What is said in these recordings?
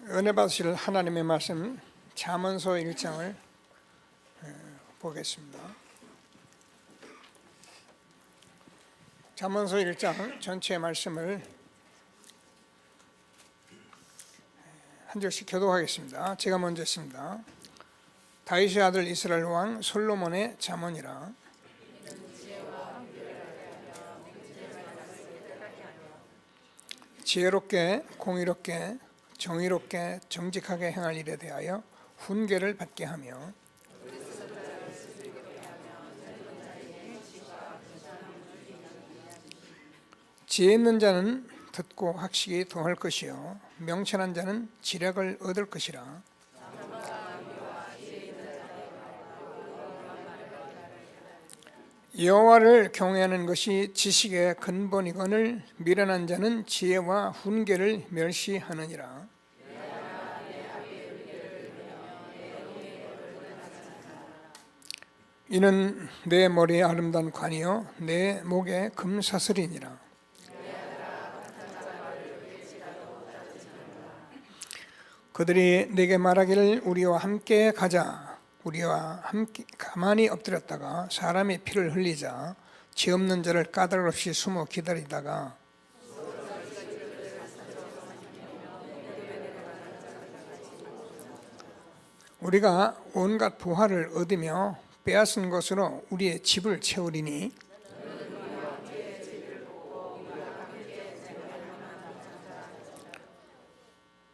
은혜 받으실 하나님의 말씀 잠언서 1장을 보겠습니다. 잠언서 1장 전체 말씀을 한 절씩 교독하겠습니다. 제가 먼저 했습니다. 다윗의 아들 이스라엘 왕 솔로몬의 잠언이라. 지혜롭게 공의롭게 정의롭게 정직하게 행할 일에 대하여 훈계를 받게 하며 지혜 있는 자는 듣고 학식이 더할 것이요 명철한 자는 지략을 얻을 것이라. 여호와를 경외하는 것이 지식의 근본이거늘 미련한 자는 지혜와 훈계를 멸시하느니라. 이는 내 머리에 아름다운 관이요 내 목에 금사슬이니라. 그들이 내게 말하기를 우리와 함께 가자. 우리와 함께 가만히 엎드렸다가 사람의 피를 흘리자. 죄 없는 자를 까닭 없이 숨어 기다리다가 우리가 온갖 부활을 얻으며 빼앗은 것으로 우리의 집을 채우리니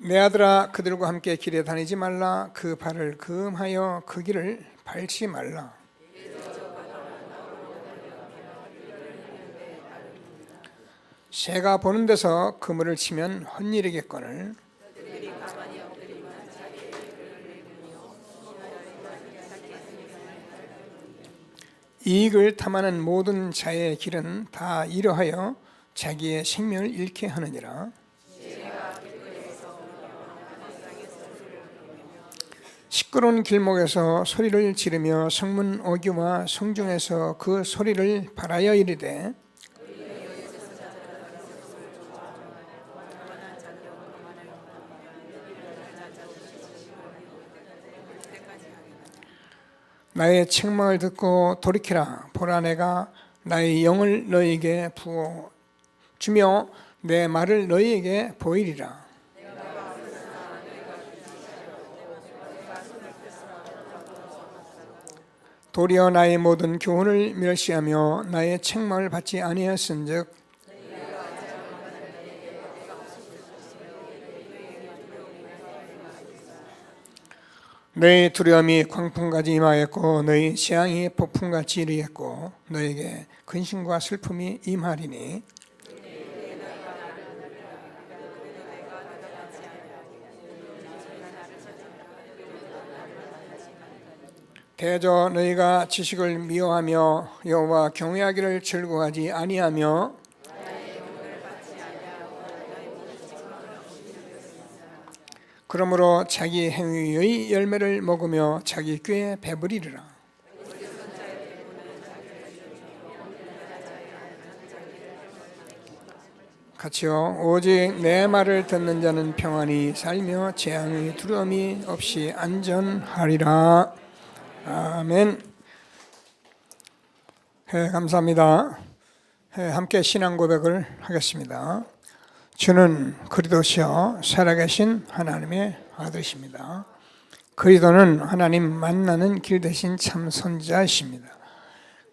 내 아들아 그들과 함께 길에 다니지 말라. 그 발을 금하여 그 길을 밟지 말라. 새가 보는 데서 그물을 치면 헛일이겠거늘 이익을 탐하는 모든 자의 길은 다 이러하여 자기의 생명을 잃게 하느니라. 시끄러운 길목에서 소리를 지르며 성문 어귀와 성중에서 그 소리를 발하여 이르되 나의 책망을 듣고 돌이키라. 보라 내가 나의 영을 너희에게 부어 주며 내 말을 너희에게 보이리라. 도리어 나의 모든 교훈을 멸시하며 나의 책망을 받지 아니하였은즉 너희 두려움이 광풍같이 임하였고 너희 재앙이 폭풍같이 이르겠고 너에게 근심과 슬픔이 임하리니 대저 너희가 지식을 미워하며 여호와 경외하기를 즐거워하지 아니하며 그러므로 자기 행위의 열매를 먹으며 자기 꾀에 배부리리라. 같이요. 오직 내 말을 듣는 자는 평안히 살며 재앙의 두려움이 없이 안전하리라. 아멘. 감사합니다. 함께 신앙 고백을 하겠습니다. 주는 그리스도시요 살아계신 하나님의 아들이십니다. 그리스도는 하나님 만나는 길 되신 참 선지자이십니다.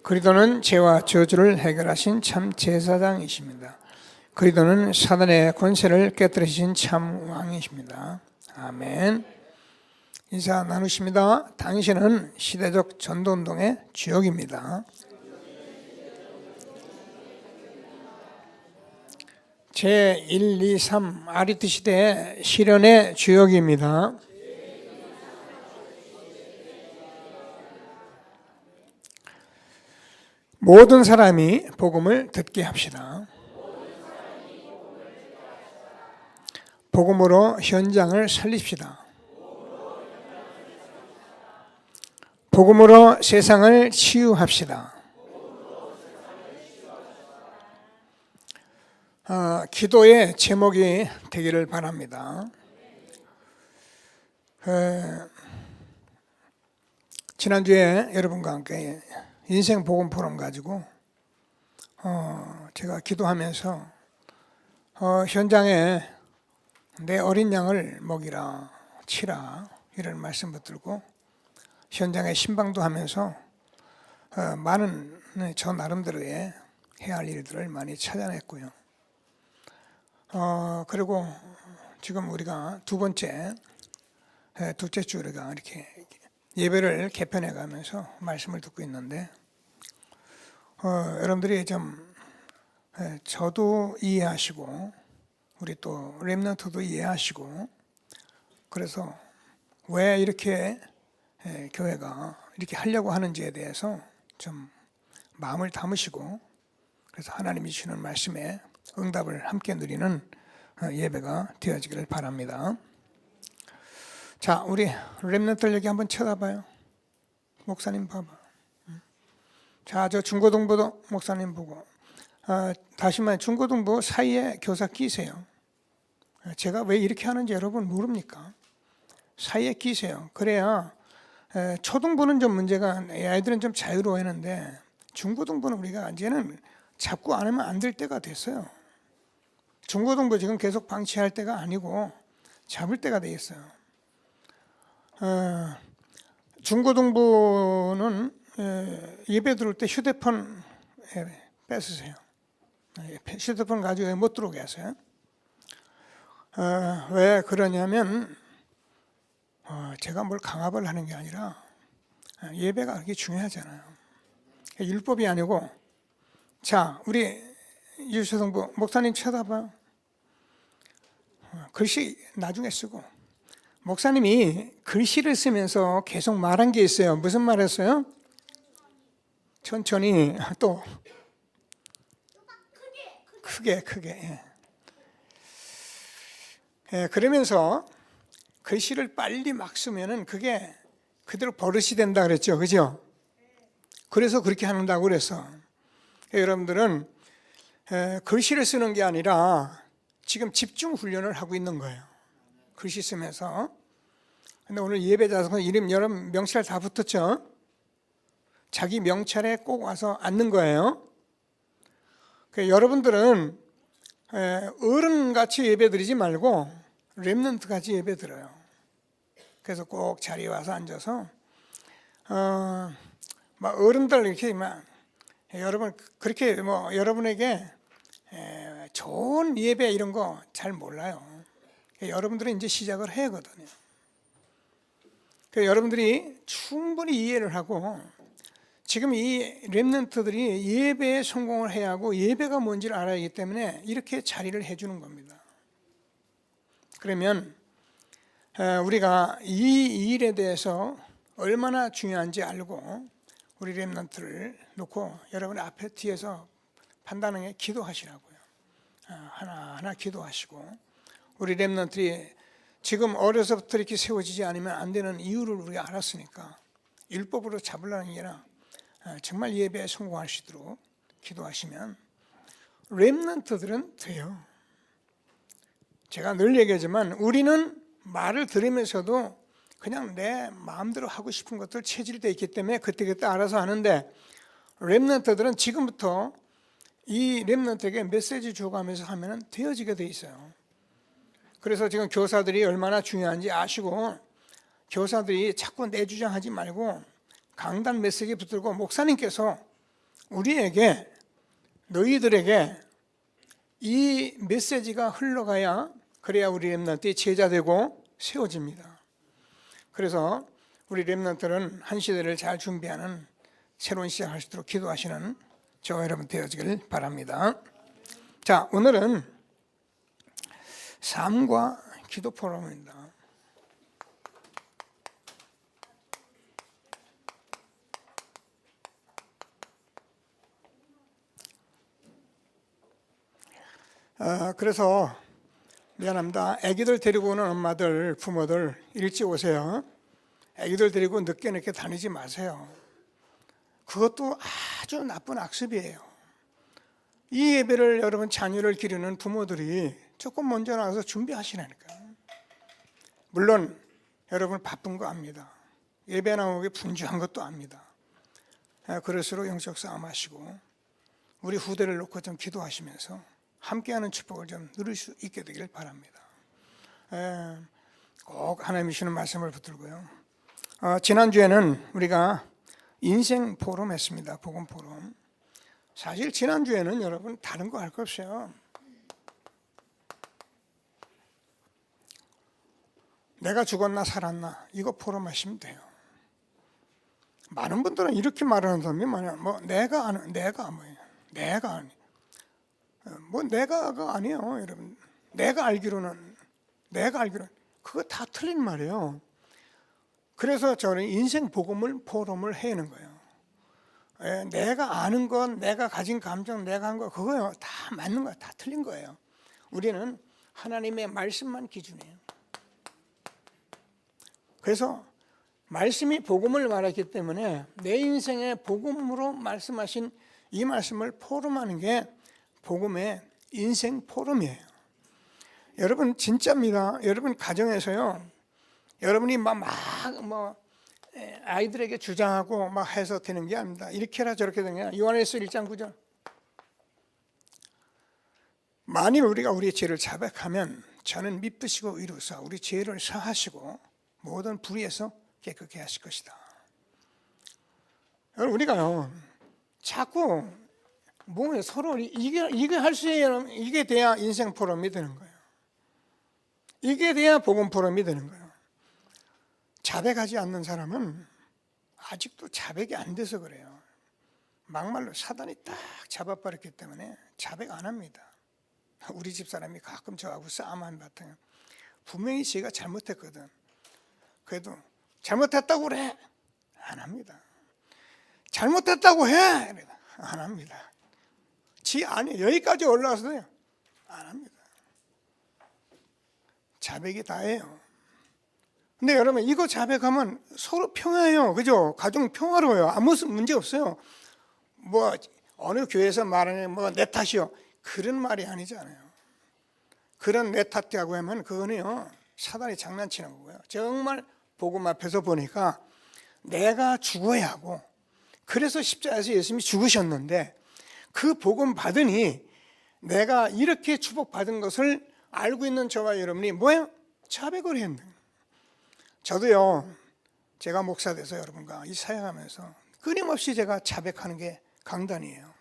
그리스도는 죄와 저주를 해결하신 참 제사장이십니다. 그리스도는 사단의 권세를 깨뜨리신 참 왕이십니다. 아멘. 인사 나누십니다. 당신은 시대적 전도운동의 주역입니다. 제1, 2, 3 아리트 시대의 실현의 주역입니다. 모든 사람이 복음을 듣게 합시다. 복음으로 현장을 살립시다. 복음으로 세상을 치유합시다. 기도의 제목이 되기를 바랍니다. 지난주에 여러분과 함께 인생 복음 포럼 가지고 제가 기도하면서 현장에 내 어린 양을 먹이라 치라 이런 말씀 붙들고 현장에 신방도 하면서 많은 저 나름대로의 해야 할 일들을 많이 찾아냈고요. 그리고 지금 우리가 둘째 주 우리가 이렇게 예배를 개편해 가면서 말씀을 듣고 있는데 여러분들이 좀 저도 이해하시고 우리 또 렘넌트도 이해하시고 그래서 왜 이렇게 교회가 이렇게 하려고 하는지에 대해서 좀 마음을 담으시고 그래서 하나님이 주시는 말씀에 응답을 함께 누리는 예배가 되어지기를 바랍니다. 자, 우리 렘넌트들 여기 한번 쳐다봐요. 목사님 봐봐. 자, 저 중고등부 목사님 보고 다시 말해 중고등부 사이에 교사 끼세요. 제가 왜 이렇게 하는지 여러분 모릅니까? 사이에 끼세요. 그래야 초등부는 좀 문제가 아이들은 좀 자유로워하는데 중고등부는 우리가 이제는 잡고 안 하면 안 될 때가 됐어요. 중고등부 지금 계속 방치할 때가 아니고 잡을 때가 돼 있어요. 중고등부는 예배 들어올 때 휴대폰 뺏으세요. 휴대폰 가지고 못 들어오게 하세요. 왜 그러냐면 제가 뭘 강압을 하는 게 아니라 예배가 그렇게 중요하잖아요. 율법이 아니고 자, 우리 유초등부 목사님 쳐다봐. 글씨 나중에 쓰고 목사님이 글씨를 쓰면서 계속 말한 게 있어요. 무슨 말 했어요? 천천히 또 크게 그러면서 글씨를 빨리 막 쓰면은 그게 그대로 버릇이 된다 그랬죠. 그죠? 그래서 그렇게 한다고 그랬어. 여러분들은 글씨를 쓰는 게 아니라 지금 집중 훈련을 하고 있는 거예요. 글씨 쓰면서. 근데 오늘 예배 자서 이름 여러분 명찰 다 붙었죠? 자기 명찰에 꼭 와서 앉는 거예요. 여러분들은 어른같이 예배 드리지 말고 렘넌트같이 예배 드려요. 그래서 꼭 자리에 와서 앉아서 막 어른들 이렇게 막 여러분 그렇게 뭐 여러분에게 좋은 예배 이런 거 잘 몰라요. 여러분들은 이제 시작을 해야 하거든요. 여러분들이 충분히 이해를 하고 지금 이 렘넌트들이 예배에 성공을 해야 하고 예배가 뭔지를 알아야 하기 때문에 이렇게 자리를 해주는 겁니다. 그러면 우리가 이 일에 대해서 얼마나 중요한지 알고 우리 렘넌트를 놓고 여러분 앞에 뒤에서 판단하게 기도하시라고요. 하나하나 기도하시고 우리 렘넌트들이 지금 어려서부터 이렇게 세워지지 않으면 안 되는 이유를 우리가 알았으니까 율법으로 잡으려는 게 아니라 정말 예배에 성공할 수 있도록 기도하시면 렘넌트들은 돼요. 제가 늘 얘기하지만 우리는 말을 들으면서도 그냥 내 마음대로 하고 싶은 것들 체질이 있기 때문에 그때그때 알아서 하는데 렘넌트들은 지금부터 이 렘넌트에게 메시지 줘가면서 하면 되어지게 돼 있어요. 그래서 지금 교사들이 얼마나 중요한지 아시고 교사들이 자꾸 내 주장하지 말고 강단 메시지 붙들고 목사님께서 우리에게 너희들에게 이 메시지가 흘러가야 그래야 우리 렘넌트의 제자 되고 세워집니다. 그래서 우리 렘넌트는 한 시대를 잘 준비하는 새로운 시작할 수 있도록 기도하시는 저와 여러분 되어지길 바랍니다. 자, 오늘은 삶과 기도 포럼입니다. 그래서 미안합니다. 아기들 데리고 오는 엄마들, 부모들 일찍 오세요. 아기들 데리고 늦게 다니지 마세요. 그것도 아주 나쁜 악습이에요. 이 예배를 여러분 자녀를 기르는 부모들이 조금 먼저 나와서 준비하시라니까요. 물론 여러분 바쁜 거 압니다. 예배 나오기 분주한 것도 압니다. 그럴수록 영적 싸움하시고 우리 후대를 놓고 좀 기도하시면서 함께하는 축복을 좀 누릴 수 있게 되길 바랍니다. 꼭 하나님이 주시는 말씀을 붙들고요. 지난주에는 우리가 인생 포럼 했습니다. 복음 포럼. 사실 지난주에는 여러분 다른 거 할 거 없어요. 내가 죽었나 살았나 이거 포럼 하시면 돼요. 많은 분들은 이렇게 말하는 사람이 많아요. 뭐 내가 뭐예요? 내가 뭐 내가가 아니에요, 여러분. 내가 알기로는 그거 다 틀린 말이에요. 그래서 저는 인생 복음을 포럼을 해는 거예요. 내가 아는 건, 내가 가진 감정, 내가 한 거 그거요 다 맞는 거예요. 다 틀린 거예요. 우리는 하나님의 말씀만 기준이에요. 그래서 말씀이 복음을 말했기 때문에 내 인생의 복음으로 말씀하신 이 말씀을 포럼하는 게 복음의 인생 포럼이에요. 여러분 진짜입니다. 여러분 가정에서요. 여러분이 아이들에게 주장하고 막 해서 되는 게 아닙니다. 이렇게 해라 저렇게 되는 게 요한일서 1장 9절. 만일 우리가 우리의 죄를 자백하면 저는 미쁘시고 의로사 우리 죄를 사하시고 모든 불의에서 깨끗게 하실 것이다. 여러분 우리가요 자꾸 뭐 서로 이게 할 수 있는 이게 돼야 인생 포럼이 되는 거예요. 이게 돼야 복음 포럼이 되는 거예요. 자백하지 않는 사람은 아직도 자백이 안 돼서 그래요. 막말로 사단이 딱 잡아버렸기 때문에 자백 안 합니다. 우리 집 사람이 가끔 저하고 싸움한 바탕에 분명히 제가 잘못했거든. 그래도 잘못했다고 그래 안 합니다. 잘못했다고 해 안 합니다. 지 아니 여기까지 올라와서도요 안 합니다. 자백이 다예요. 근데 여러분 이거 자백하면 서로 평화해요. 그죠? 가정 평화로워요. 아무 문제 없어요. 뭐 어느 교회에서 말하는 뭐 내 탓이요 그런 말이 아니잖아요. 그런 내 탓이라고 하면 그거는요 사단이 장난치는 거고요. 정말 복음 앞에서 보니까 내가 죽어야 하고 그래서 십자가에서 예수님이 죽으셨는데 그 복음 받으니 내가 이렇게 축복받은 것을 알고 있는 저와 여러분이 뭐예요? 자백을 했는 거예요. 저도요 제가 목사 돼서 여러분과 이 사역하면서 끊임없이 제가 자백하는 게 강단이에요.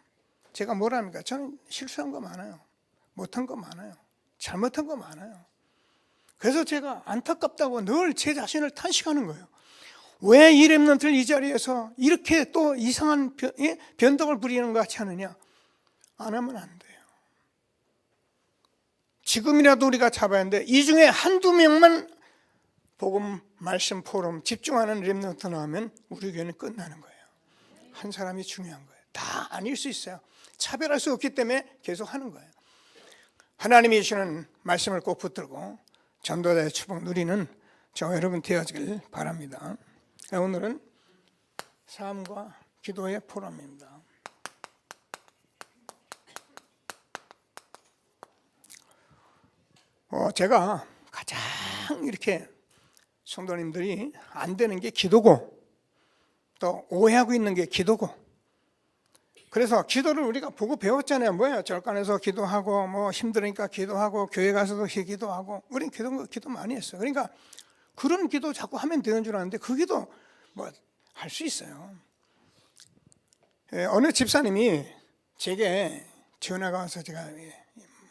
제가 뭐랍니까? 저는 실수한 거 많아요. 못한 거 많아요. 잘못한 거 많아요. 그래서 제가 안타깝다고 늘 제 자신을 탄식하는 거예요. 왜 이 렘넌트를 이 자리에서 이렇게 또 이상한 변덕을 부리는 것 같이 하느냐? 안 하면 안 돼요. 지금이라도 우리가 잡아야 하는데 이 중에 한두 명만 복음 말씀 포럼 집중하는 렘넌트 나오면 우리 교회는 끝나는 거예요. 한 사람이 중요한 거예요. 다 아닐 수 있어요. 차별할 수 없기 때문에 계속 하는 거예요. 하나님이 주시는 말씀을 꼭 붙들고 전도자의 축복 누리는 저와 여러분 되어지길 바랍니다. 오늘은 삶과 기도의 포럼입니다. 제가 가장 이렇게 성도님들이 안 되는 게 기도고 또 오해하고 있는 게 기도고 그래서 기도를 우리가 보고 배웠잖아요. 뭐예요? 절간에서 기도하고 뭐 힘드니까 기도하고 교회 가서도 기도하고 우린 기도 많이 했어요. 그러니까 그런 기도 자꾸 하면 되는 줄 아는데 그 기도 뭐 할 수 있어요. 어느 집사님이 제게 전화가 와서 제가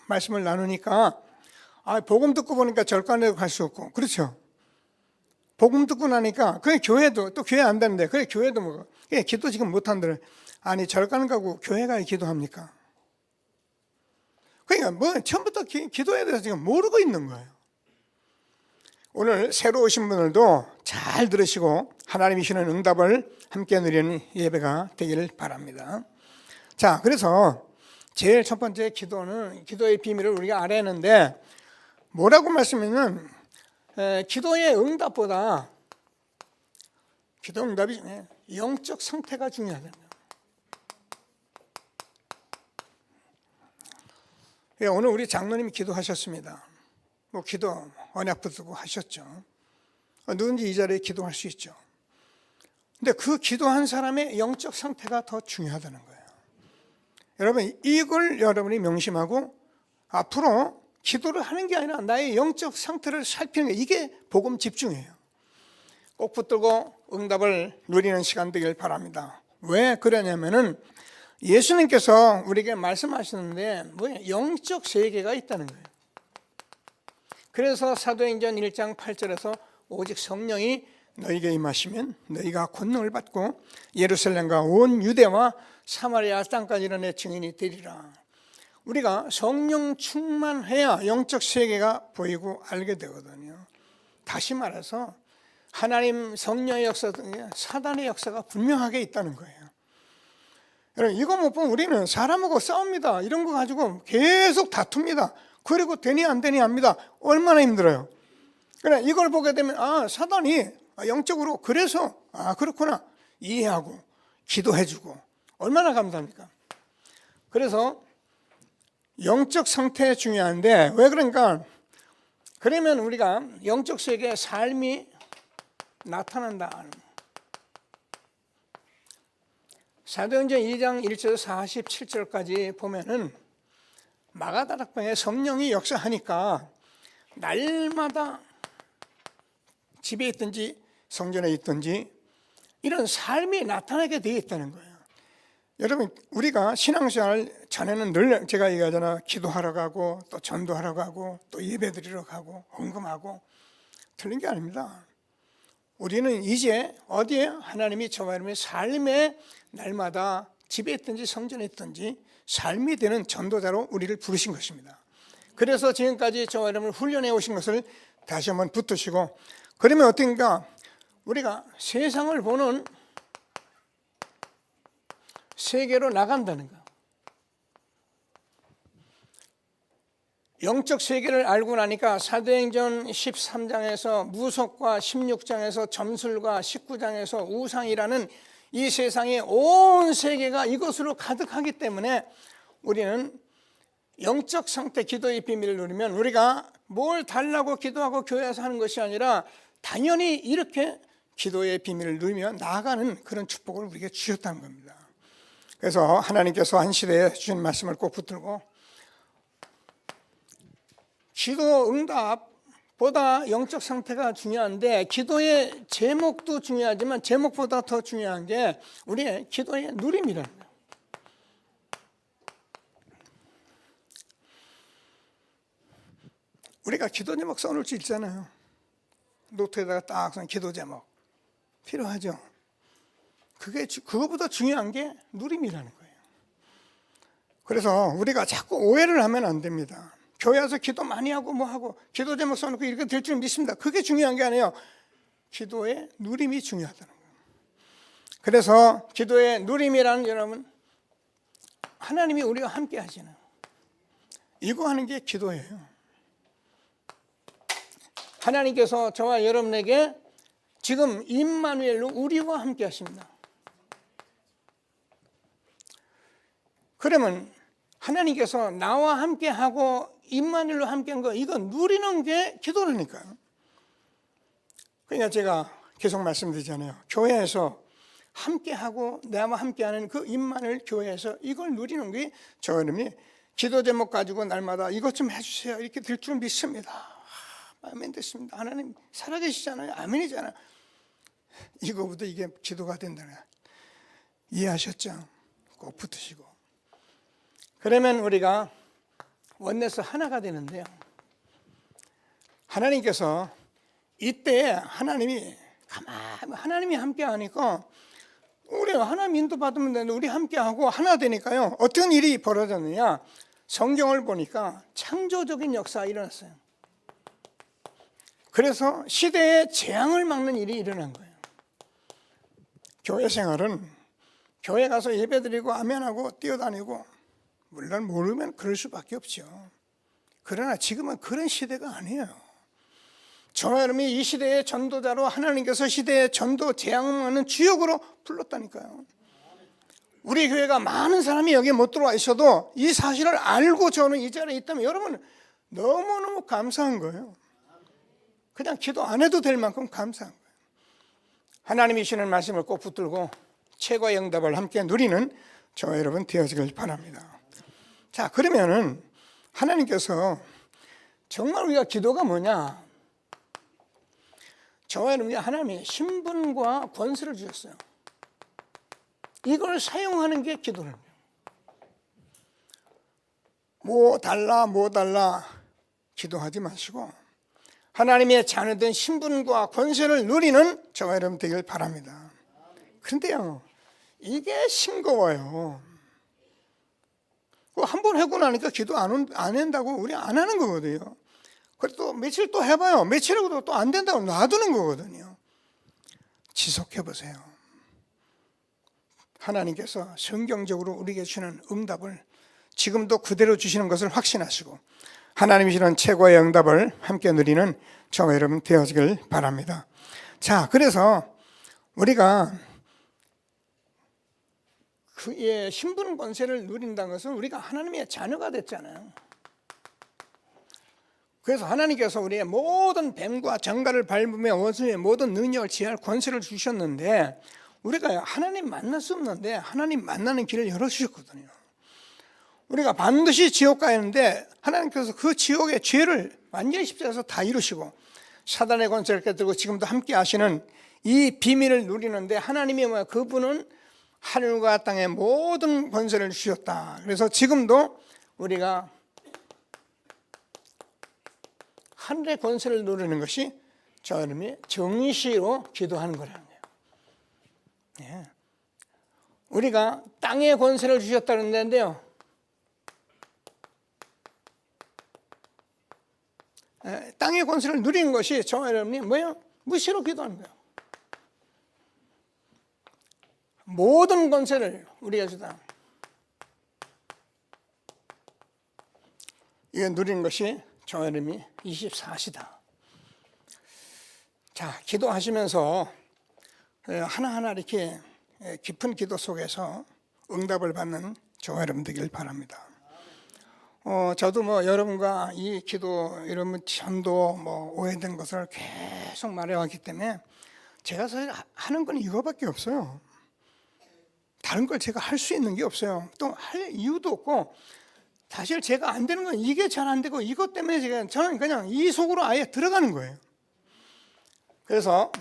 말씀을 나누니까 복음 듣고 보니까 절간에도 갈 수 없고 그렇죠. 복음 듣고 나니까 그냥 교회도 또 교회 안 되는데 그래 교회도 뭐 기도 지금 못 한다는 아니 절간 가고 교회 가야 기도합니까? 그러니까 뭐 처음부터 기도에 대해서 지금 모르고 있는 거예요. 오늘 새로 오신 분들도 잘 들으시고 하나님이 주시는 응답을 함께 누리는 예배가 되기를 바랍니다. 자, 그래서 제일 첫 번째 기도는 기도의 비밀을 우리가 알아야 하는데 뭐라고 말씀하면 기도의 응답보다 기도 응답이 영적 상태가 중요하다. 오늘 우리 장로님이 기도하셨습니다. 뭐 기도 언약 붙들고 하셨죠. 누군지 이 자리에 기도할 수 있죠. 근데 그 기도한 사람의 영적 상태가 더 중요하다는 거예요. 여러분, 이걸 여러분이 명심하고 앞으로 기도를 하는 게 아니라 나의 영적 상태를 살피는 게, 이게 복음 집중이에요. 꼭 붙들고 응답을 누리는 시간 되길 바랍니다. 왜 그러냐면은 예수님께서 우리에게 말씀하시는데 영적 세계가 있다는 거예요. 그래서 사도행전 1장 8절에서 오직 성령이 너희에게 임하시면 너희가 권능을 받고 예루살렘과 온 유대와 사마리아 땅까지 내 증인이 되리라. 우리가 성령 충만해야 영적 세계가 보이고 알게 되거든요. 다시 말해서 하나님 성령의 역사 등에 사단의 역사가 분명하게 있다는 거예요. 여러분, 이거 못 보면 우리는 사람하고 싸웁니다. 이런 거 가지고 계속 다툽니다. 그리고 되니 안 되니 합니다. 얼마나 힘들어요. 그래, 이걸 보게 되면 사단이 영적으로 그래서 그렇구나 이해하고 기도해주고 얼마나 감사합니까? 그래서 영적 상태 중요한데, 왜 그러니까, 그러면 우리가 영적 세계의 삶이 나타난다. 사도행전 2장 1절에서 47절까지 보면은 마가다락방에 성령이 역사하니까 날마다 집에 있든지 성전에 있든지 이런 삶이 나타나게 되어 있다는 거예요. 여러분, 우리가 신앙생활 전에는 늘 제가 얘기하잖아, 기도하러 가고 또 전도하러 가고 또 예배드리러 가고 헌금하고, 틀린 게 아닙니다. 우리는 이제 어디에 하나님이 저와 여러분의 삶에 날마다 집에 있든지 성전에 있든지 삶이 되는 전도자로 우리를 부르신 것입니다. 그래서 지금까지 저와 여러분을 훈련해 오신 것을 다시 한번 붙드시고, 그러면 어떻게인가, 우리가 세상을 보는 세계로 나간다는 거. 영적 세계를 알고 나니까 사도행전 13장에서 무속과 16장에서 점술과 19장에서 우상이라는 이 세상의 온 세계가 이것으로 가득하기 때문에 우리는 영적 상태 기도의 비밀을 누리면 우리가 뭘 달라고 기도하고 교회에서 하는 것이 아니라 당연히 이렇게 기도의 비밀을 누리며 나아가는 그런 축복을 우리에게 주셨다는 겁니다. 그래서 하나님께서 한 시대에 주신 말씀을 꼭 붙들고, 기도 응답보다 영적 상태가 중요한데 기도의 제목도 중요하지만 제목보다 더 중요한 게 우리의 기도의 누림이라는 거예요. 우리가 기도 제목 써놓을 수 있잖아요. 노트에다가 딱 써 기도 제목 필요하죠. 그거보다 중요한 게 누림이라는 거예요. 그래서 우리가 자꾸 오해를 하면 안 됩니다. 교회 와서 기도 많이 하고 뭐 하고 기도 제목 써놓고 이렇게 될 줄 믿습니다. 그게 중요한 게 아니에요. 기도의 누림이 중요하다는 거예요. 그래서 기도의 누림이라는, 여러분, 하나님이 우리와 함께 하시는 이거 하는 게 기도예요. 하나님께서 저와 여러분에게 지금 임마누엘로 우리와 함께 하십니다. 그러면 하나님께서 나와 함께 하고 임마누엘로 함께 한 거, 이거 누리는 게 기도라니까요. 그러니까 제가 계속 말씀드리잖아요. 교회에서 함께 하고 나와 함께 하는 그 임마누엘 교회에서 이걸 누리는 게 저 여러분이 기도 제목 가지고 날마다 이것 좀 해주세요 이렇게 될 줄 믿습니다. 아멘 됐습니다. 하나님 살아계시잖아요. 아멘이잖아요. 이거보다 이게 기도가 된다는 거예요. 이해하셨죠? 꼭 붙으시고. 그러면 우리가 원내에서 하나가 되는데요. 하나님께서 이때 하나님이 함께 하니까 우리 하나님 인도 받으면 되는데 우리 함께 하고 하나 되니까요. 어떤 일이 벌어졌느냐? 성경을 보니까 창조적인 역사가 일어났어요. 그래서 시대의 재앙을 막는 일이 일어난 거예요. 교회 생활은 교회 가서 예배드리고 아멘하고 뛰어다니고, 물론 모르면 그럴 수밖에 없죠. 그러나 지금은 그런 시대가 아니에요. 저와 여러분이 이 시대의 전도자로 하나님께서 시대의 전도 재앙하는 주역으로 불렀다니까요. 우리 교회가 많은 사람이 여기에 못 들어와 있어도 이 사실을 알고 저는 이 자리에 있다면 여러분 너무너무 감사한 거예요. 그냥 기도 안 해도 될 만큼 감사한 거예요. 하나님이 주시는 말씀을 꼭 붙들고 최고의 응답을 함께 누리는 저와 여러분 되어지길 바랍니다. 자, 그러면은 하나님께서 정말 우리가 기도가 뭐냐? 저와 여러분이 하나님이 신분과 권세를 주셨어요. 이걸 사용하는 게 기도는 뭐 달라 기도하지 마시고 하나님의 자녀된 신분과 권세를 누리는 저와 여러분 되길 바랍니다. 그런데요, 이게 싱거워요. 한 번 하고 나니까 기도 안 한다고 우리 안 하는 거거든요. 그래도 며칠 또 해봐요. 며칠 하고도 또 안 된다고 놔두는 거거든요. 지속해 보세요. 하나님께서 성경적으로 우리에게 주시는 응답을 지금도 그대로 주시는 것을 확신하시고 하나님이 주시는 최고의 응답을 함께 누리는 저와 여러분 되어지길 바랍니다. 자, 그래서 우리가 그의 신분 권세를 누린다는 것은 우리가 하나님의 자녀가 됐잖아요. 그래서 하나님께서 우리의 모든 뱀과 장가를 밟으며 원수의 모든 능력을 지할 권세를 주셨는데 우리가 하나님 만날 수 없는데 하나님 만나는 길을 열어주셨거든요. 우리가 반드시 지옥 가야 하는데 하나님께서 그 지옥의 죄를 완전히 십자가에서 다 이루시고 사단의 권세를 깨뜨리고 지금도 함께 하시는 이 비밀을 누리는데 하나님이 뭐야? 그분은 하늘과 땅의 모든 권세를 주셨다. 그래서 지금도 우리가 하늘의 권세를 누리는 것이 저 여러분이 정시로 기도하는 거라는 거예요. 예. 우리가 땅의 권세를 주셨다는 데인데요. 땅의 권세를 누리는 것이 저 여러분이 뭐예요? 무시로 기도하는 거예요. 모든 권세를 우리가 주다. 이거 누리는 것이 저 여러분이 24시다. 자, 기도하시면서 하나하나 이렇게 깊은 기도 속에서 응답을 받는 저와 여러분 되길 바랍니다. 저도 뭐 여러분과 이 기도 이런 전도 뭐 오해된 것을 계속 말해왔기 때문에 제가 사실 하는 건 이거밖에 없어요. 다른 걸 제가 할 수 있는 게 없어요. 또 할 이유도 없고 사실 제가 안 되는 건 이게 잘 안 되고 이것 때문에 저는 그냥 이 속으로 아예 들어가는 거예요. 그래서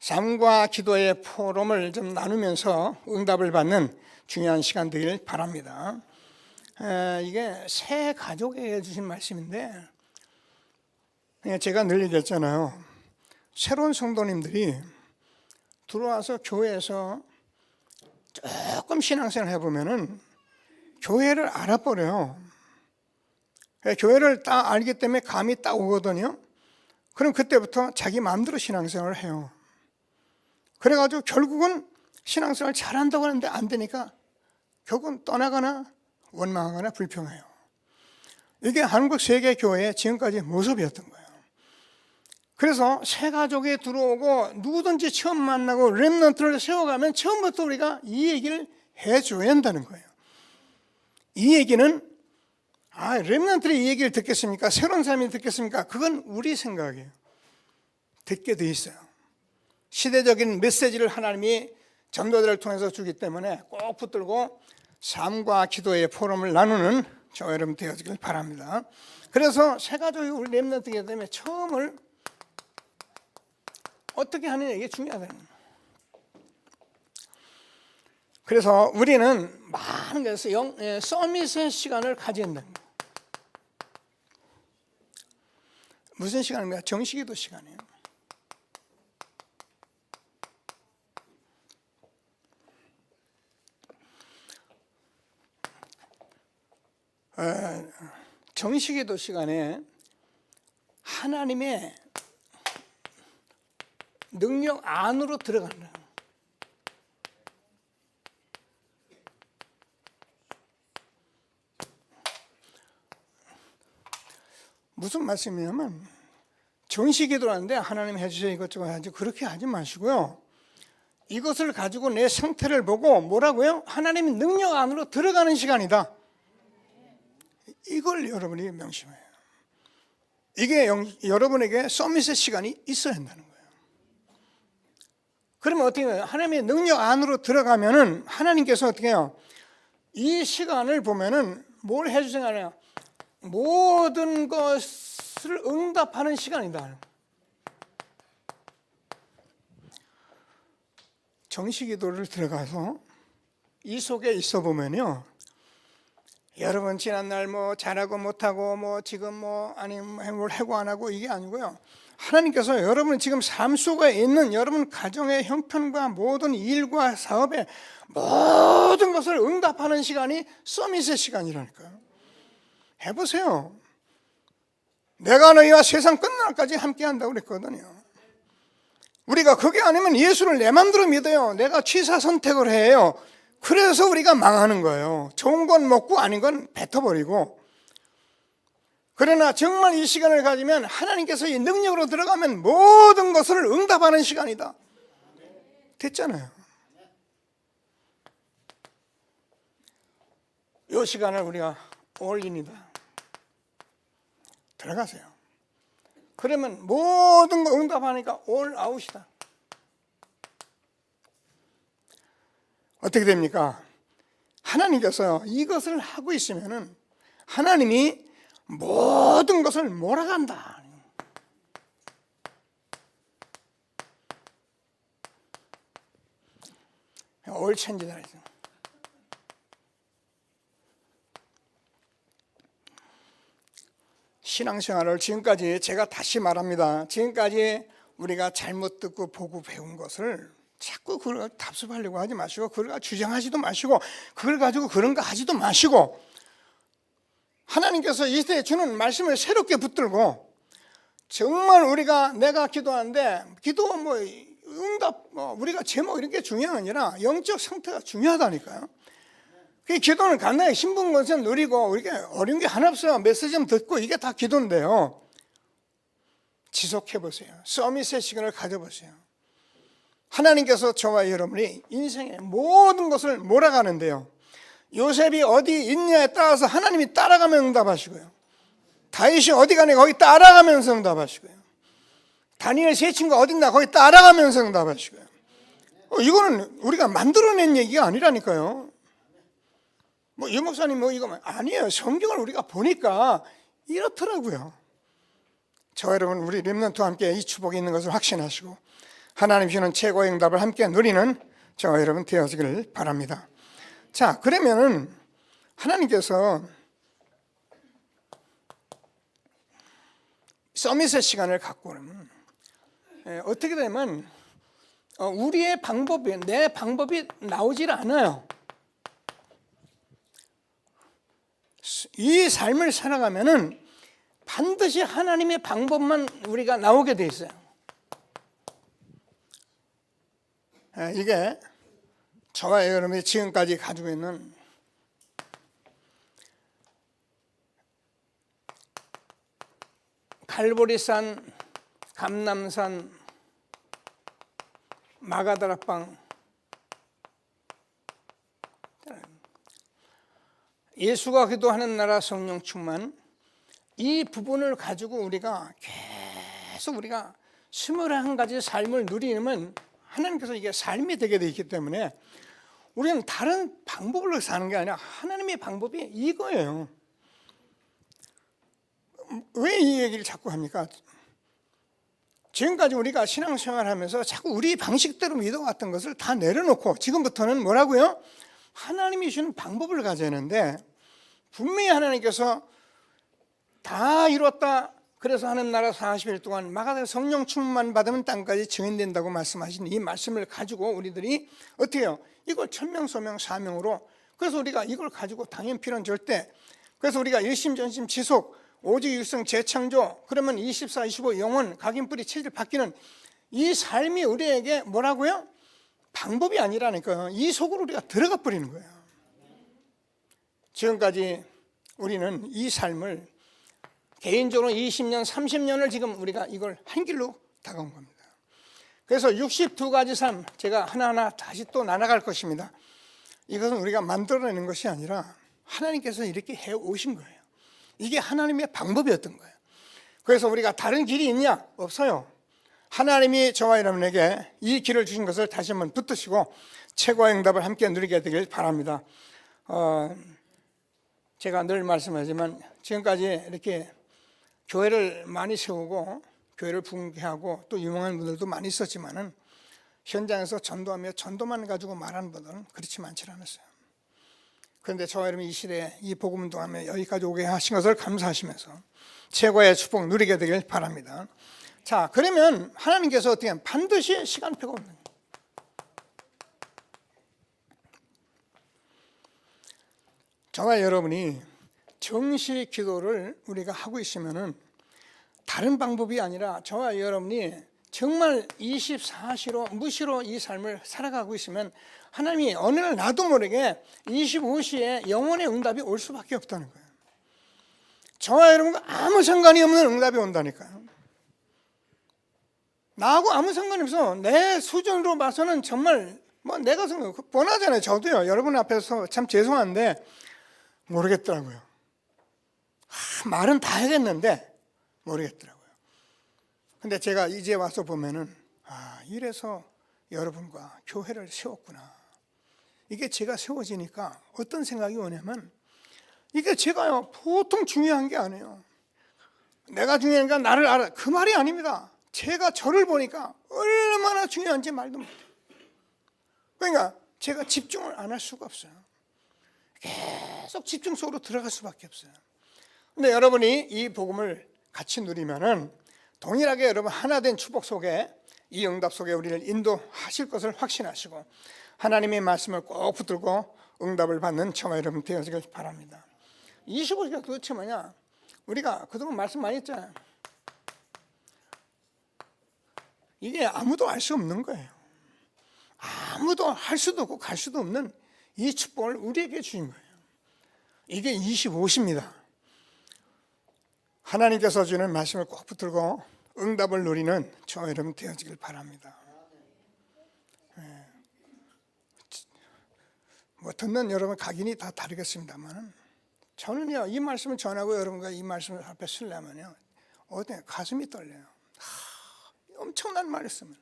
삶과 기도의 포럼을 좀 나누면서 응답을 받는 중요한 시간 되길 바랍니다. 이게 새 가족에게 주신 말씀인데 제가 늘 얘기했잖아요. 새로운 성도님들이 들어와서 교회에서 조금 신앙생활 해보면은 교회를 알아버려요. 교회를 딱 알기 때문에 감이 딱 오거든요. 그럼 그때부터 자기 마음대로 신앙생활을 해요. 그래가지고 결국은 신앙생활 잘한다고 하는데 안 되니까 결국은 떠나거나 원망하거나 불평해요. 이게 한국 세계교회의 지금까지 모습이었던 거예요. 그래서 새 가족에 들어오고 누구든지 처음 만나고 렘넌트를 세워가면 처음부터 우리가 이 얘기를 해줘야 한다는 거예요. 이 얘기는 렘넌트들이 이 얘기를 듣겠습니까? 새로운 사람이 듣겠습니까? 그건 우리 생각이에요. 듣게 돼 있어요. 시대적인 메시지를 하나님이 전도들을 통해서 주기 때문에 꼭 붙들고 삶과 기도의 포럼을 나누는 저와 여러분 되어지길 바랍니다. 그래서 새 가족이 우리 렘넌트이기 때문에 처음을 어떻게 하느냐 이게 중요하다는 거예요. 그래서 우리는 많은 것에서 서밋의 시간을 가져야 된다는 거예요. 무슨 시간입니까? 정식기도 시간이에요. 정식기도 시간에 하나님의 능력 안으로 들어가는 거예요. 무슨 말씀이냐면 정식기도를 하는데 하나님 해주세요 이것저것 해야지 그렇게 하지 마시고요. 이것을 가지고 내 상태를 보고 뭐라고요? 하나님의 능력 안으로 들어가는 시간이다. 이걸 여러분이 명심해요. 이게 여러분에게 서밋의 시간이 있어야 한다는 거예요. 그러면 어떻게 해요? 하나님의 능력 안으로 들어가면은 하나님께서 어떻게 해요? 이 시간을 보면은 뭘 해주세요? 모든 것을 응답하는 시간이다. 정시기도를 들어가서 이 속에 있어 보면요, 여러분 지난날 뭐 잘하고 못하고 뭐 지금 뭐 아니 뭘 하고 안 하고 이게 아니고요, 하나님께서 여러분 지금 삶 속에 있는 여러분 가정의 형편과 모든 일과 사업에 모든 것을 응답하는 시간이 서밋의 시간이라니까요. 해보세요. 내가 너희와 세상 끝날까지 함께 한다고 그랬거든요. 우리가 그게 아니면 예수를 내 맘대로 믿어요. 내가 취사 선택을 해요. 그래서 우리가 망하는 거예요. 좋은 건 먹고 아닌 건 뱉어버리고. 그러나 정말 이 시간을 가지면 하나님께서 이 능력으로 들어가면 모든 것을 응답하는 시간이다. 됐잖아요. 이 시간을 우리가 올인이다. 들어가세요. 그러면 모든 거 응답하니까 올 아웃이다. 어떻게 됩니까? 하나님께서 이것을 하고 있으면은 하나님이 모든 것을 몰아간다. 올 체인지다. 신앙생활을 지금까지 제가 다시 말합니다. 지금까지 우리가 잘못 듣고 보고 배운 것을 자꾸 그걸 답습하려고 하지 마시고, 그걸 주장하지도 마시고, 그걸 가지고 그런 거 하지도 마시고, 하나님께서 이 시대에 주는 말씀을 새롭게 붙들고, 정말 내가 기도하는데 기도 뭐 응답 우리가 제목 이런 게 중요한 게 아니라 영적 상태가 중요하다니까요. 그 기도는 간단히 신분권세 누리고 우리가 어려운 게 하나 없어요. 메시지 좀 듣고 이게 다 기도인데요. 지속해보세요. 서밋의 시간을 가져보세요. 하나님께서 저와 여러분이 인생의 모든 것을 몰아가는데요, 요셉이 어디 있냐에 따라서 하나님이 따라가면 응답하시고요, 다윗이 어디 가냐 거기 따라가면서 응답하시고요, 다니엘 세 친구가 어디 있나 거기 따라가면서 응답하시고요. 이거는 우리가 만들어낸 얘기가 아니라니까요. 뭐 유 목사님 뭐 이거 아니에요. 성경을 우리가 보니까 이렇더라고요. 저와 여러분, 우리 렘넌트와 함께 이 축복이 있는 것을 확신하시고 하나님 주시는 최고의 응답을 함께 누리는 저와 여러분 되어지기를 바랍니다. 자, 그러면은 하나님께서 서밋의 시간을 갖고 오면 어떻게 되면 우리의 방법이, 내 방법이 나오질 않아요. 이 삶을 살아가면은 반드시 하나님의 방법만 우리가 나오게 돼 있어요. 이게 저와 여러분이 지금까지 가지고 있는 갈보리산, 감람산, 마가다락방, 예수가 기도하는 나라 성령 충만, 이 부분을 가지고 우리가 계속 우리가 21가지 삶을 누리면 하나님께서 이게 삶이 되게 되어 있기 때문에 우리는 다른 방법으로 사는 게 아니라 하나님의 방법이 이거예요. 왜 이 얘기를 자꾸 합니까? 지금까지 우리가 신앙생활 하면서 자꾸 우리 방식대로 믿어왔던 것을 다 내려놓고 지금부터는 뭐라고요? 하나님이 주는 방법을 가져야 하는데, 분명히 하나님께서 다 이뤘다, 그래서 하는 나라 40일 동안 마가다락 성령 충만 받으면 땅까지 증인된다고 말씀하신 이 말씀을 가지고 우리들이 어떻게 해요? 이걸 천명, 소명, 사명으로, 그래서 우리가 이걸 가지고 당연 필요는 절대, 그래서 우리가 일심전심 지속, 오직 육성 재창조, 그러면 24, 25 영원, 각인뿌리 체질 바뀌는 이 삶이 우리에게 뭐라고요? 방법이 아니라니까요. 이 속으로 우리가 들어가 버리는 거예요. 지금까지 우리는 이 삶을 개인적으로 20년, 30년을 지금 우리가 이걸 한 길로 다가온 겁니다. 그래서 62가지 삶, 제가 하나하나 다시 또 나눠갈 것입니다. 이것은 우리가 만들어내는 것이 아니라 하나님께서 이렇게 해오신 거예요. 이게 하나님의 방법이었던 거예요. 그래서 우리가 다른 길이 있냐? 없어요. 하나님이 저와 여러분에게 이 길을 주신 것을 다시 한번 붙드시고 최고의 응답을 함께 누리게 되길 바랍니다. 제가 늘 말씀하지만 지금까지 이렇게 교회를 많이 세우고 교회를 붕괴하고 또 유명한 분들도 많이 있었지만은 현장에서 전도하며 전도만 가지고 말하는 분들은 그렇지 많지 않았어요. 그런데 저와 여러분이 이 시대에 이 복음 운동하며 여기까지 오게 하신 것을 감사하시면서 최고의 축복 누리게 되길 바랍니다. 자, 그러면 하나님께서 어떻게 하면 반드시 시간표가 없는 거예요. 저와 여러분이 정시 기도를 우리가 하고 있으면은 다른 방법이 아니라 저와 여러분이 정말 24시로 무시로 이 삶을 살아가고 있으면 하나님이 어느 날 나도 모르게 25시에 영혼의 응답이 올 수밖에 없다는 거예요. 저와 여러분과 아무 상관이 없는 응답이 온다니까요. 나하고 아무 상관이 없어. 내 수준으로 봐서는 정말 내가 뻔하잖아요. 저도요. 여러분 앞에서 참 죄송한데 모르겠더라고요. 말은 다 하겠는데 모르겠더라고요. 근데 제가 이제 와서 보면은 이래서 여러분과 교회를 세웠구나. 이게 제가 세워지니까 어떤 생각이 오냐면 이게 제가요 보통 중요한 게 아니에요. 내가 중요하니까 나를 알아. 그 말이 아닙니다. 제가 저를 보니까 얼마나 중요한지 말도 못해요. 그러니까 제가 집중을 안 할 수가 없어요. 계속 집중 속으로 들어갈 수밖에 없어요. 근데 여러분이 이 복음을 같이 누리면은 동일하게 여러분 하나 된 축복 속에 이 응답 속에 우리를 인도하실 것을 확신하시고 하나님의 말씀을 꼭 붙들고 응답을 받는 저와 여러분 되어지길 바랍니다. 25시가 도대체 뭐냐? 우리가 그동안 말씀 많이 했잖아요. 이게 아무도 알 수 없는 거예요. 아무도 할 수도 없고 갈 수도 없는 이 축복을 우리에게 주신 거예요. 이게 25시입니다. 하나님께서 주는 말씀을 꼭 붙들고 응답을 누리는 저와 여러분 되어지길 바랍니다. 듣는 여러분 각인이 다 다르겠습니다만 저는요 이 말씀을 전하고 여러분과 이 말씀을 앞에 쓰려면요 가슴이 떨려요. 엄청난 말씀을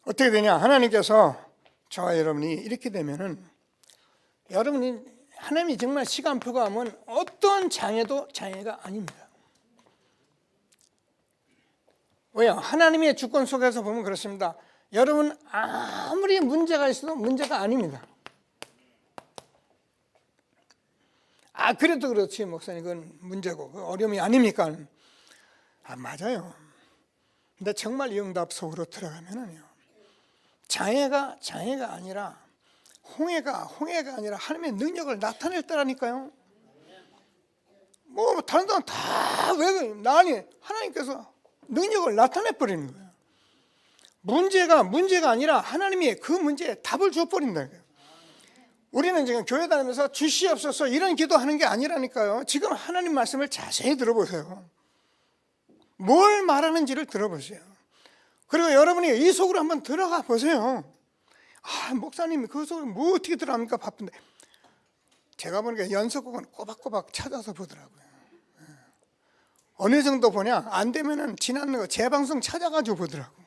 어떻게 되냐? 하나님께서 저와 여러분이 이렇게 되면은 여러분이 하나님이 정말 시간표가 하면 어떤 장애도 장애가 아닙니다. 왜요? 하나님의 주권 속에서 보면 그렇습니다. 여러분 아무리 문제가 있어도 문제가 아닙니다. 그래도 그렇지 목사님 그건 문제고 어려움이 아닙니까? 맞아요. 근데 정말 이 응답 속으로 들어가면은요 장애가 아니라 홍해가 아니라 하나님의 능력을 나타낼 때라니까요. 다른 사람 다 왜 나니 하나님께서 능력을 나타내 버리는 거예요. 문제가 아니라 하나님이 그 문제에 답을 줘 버린다는 거예요. 우리는 지금 교회 다니면서 주시옵소서 이런 기도하는 게 아니라니까요. 지금 하나님 말씀을 자세히 들어보세요. 뭘 말하는지를 들어보세요. 그리고 여러분이 이 속으로 한번 들어가 보세요. 목사님이 그 속으로 뭐 어떻게 들어갑니까? 바쁜데. 제가 보니까 연속곡은 꼬박꼬박 찾아서 보더라고요. 어느 정도 보냐? 안 되면은 지난 거 재방송 찾아가지고 보더라고.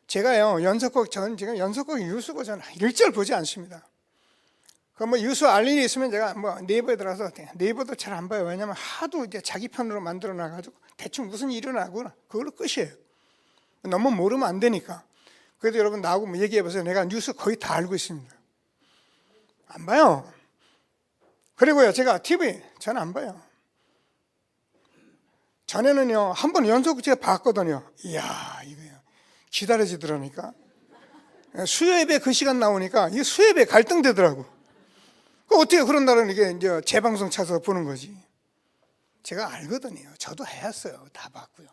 제가요 연속곡 지금 연속곡 유수고 저는 1절 보지 않습니다. 유수 알 일이 있으면 제가 네이버에 들어가서 네이버도 잘 안 봐요. 왜냐면 하도 이제 자기 편으로 만들어 놔가지고 대충 무슨 일이 일어나고 그걸로 끝이에요. 너무 모르면 안 되니까. 그래도 여러분 나하고 얘기해 보세요. 내가 뉴스 거의 다 알고 있습니다. 안 봐요. 그리고요 제가 TV 저는 안 봐요. 전에는요 한 번 연속 제가 봤거든요. 이야 이거요 기다려지더라니까. 수요예배 그 시간 나오니까 이 수요예배 갈등되더라고. 어떻게 그런 날은 이게 이제 재방송 찾아서 보는 거지. 제가 알거든요. 저도 해왔어요. 다 봤고요.